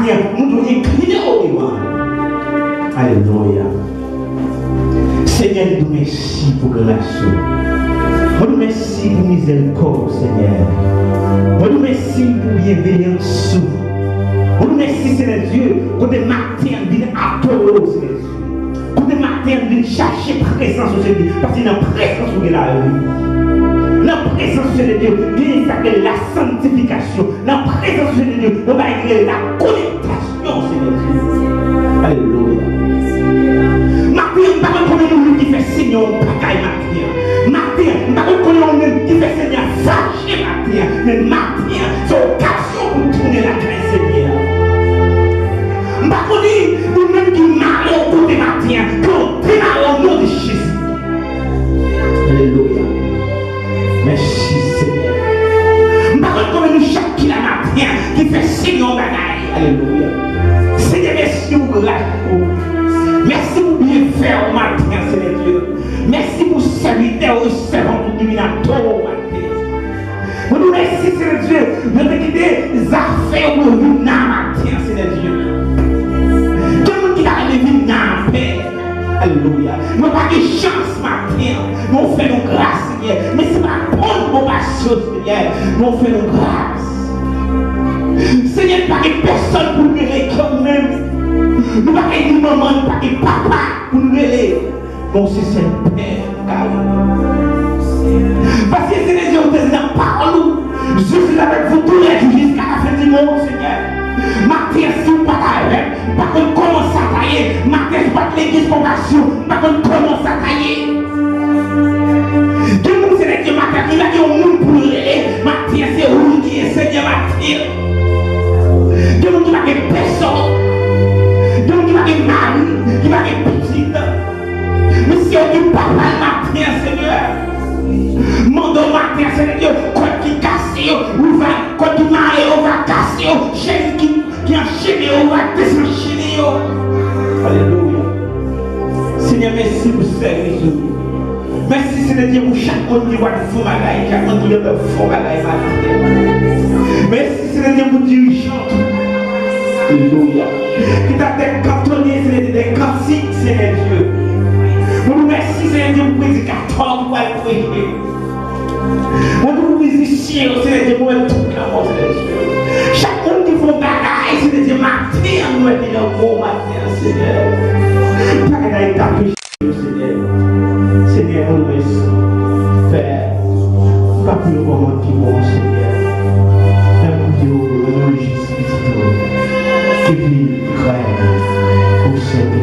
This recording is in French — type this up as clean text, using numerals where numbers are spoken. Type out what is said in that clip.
matin, nous devons incliner au devant. Alléluia. Seigneur, nous merci pour grâce. Nous merci pour miséricorde, Seigneur. Nous merci pour bienveillance. Nous merci, Seigneur Dieu, pour des matins viennent à toi, Seigneur Dieu. Pour des matins viennent chercher présence au Seigneur. Parce que dans la présence de la vie. Dans la présence de Dieu, il y a la sanctification. Dans la présence de Dieu, on va écrire la connectation, Seigneur Dieu. Alléluia. Matin, pas qu'on nous qui fait signe au bagaille matin. Matin, pas qu'on nous qui fait Seigneur fâché matin. Mais matin, c'est occasion pour tourner la grâce, Seigneur. Pas qu'on dit, nous-mêmes qui marrons au côté matin, qu'on démarre au nom de Jésus. Alléluia. Merci, Seigneur. Pas qu'on nous chaque qui la matin, qui fait signe au bagaille. Alléluia. Seigneur, merci pour la merci pour bien faire au matin, Seigneur Dieu. Merci pour serviteur et servant pour divinateur au matin. Nous nous merci, Seigneur Dieu, de te quitter les affaires pour vivre dans le matin, Seigneur Dieu. Tout le monde qui a vécu dans la paix. Alléluia. Nous n'avons pas de chance matin. Nous faisons nos grâces, Seigneur. Mais ce n'est pas bonne probation, Seigneur. Nous faisons nos grâces. Seigneur, pas de personne pour nous réclamer nous-mêmes. Nous ne pouvons pas dire maman, nous ne pouvons pas dire papa pour nous aider. Bon, c'est le Père, parce que c'est les yeux de la parole. Je suis avec vous tous les jours jusqu'à la fin du monde, Seigneur. Matin, si vous ne pas avec, pas qu'on commence à tailler. Matin, je pas de l'église compassion, pas qu'on commence à tailler. Tout le monde, c'est les yeux matin, il a dit au monde pour l'aider. Matin, c'est où qui est Seigneur matin. Tout le monde qui va avec personne. Donc il va être mari, il va être petite. Mais si on dit papa le matin, Seigneur, mon matin, Seigneur, quand il casse, on va, quand il marie, on va casser, chaîne qui enchaîne, on va désenchaîner. Alléluia. Seigneur, merci pour ce service. Merci, Seigneur Dieu, pour chaque monde qui va te faire bagaille, chaque monde qui va te faire bagaille matin. Merci, Seigneur Dieu, pour dirigeant. Alléluia. Qui t'a des cantonnés, des cantiques, Seigneur Dieu. Nous nous merci, Seigneur Dieu, pour prédicateur, pour être prêché. Nous nous musiciens, Seigneur Dieu, pour être tout la mort, Seigneur Dieu. Chaque monde qui fait bagaille, Seigneur Dieu, matin, nous être dans le bon matin, Seigneur. Pas qu'il ait tapé, Seigneur. Seigneur, nous merci. Père, pas pour le moment qui bon, Seigneur. Mais pour Dieu, nous juste, que vive, frère, pour cette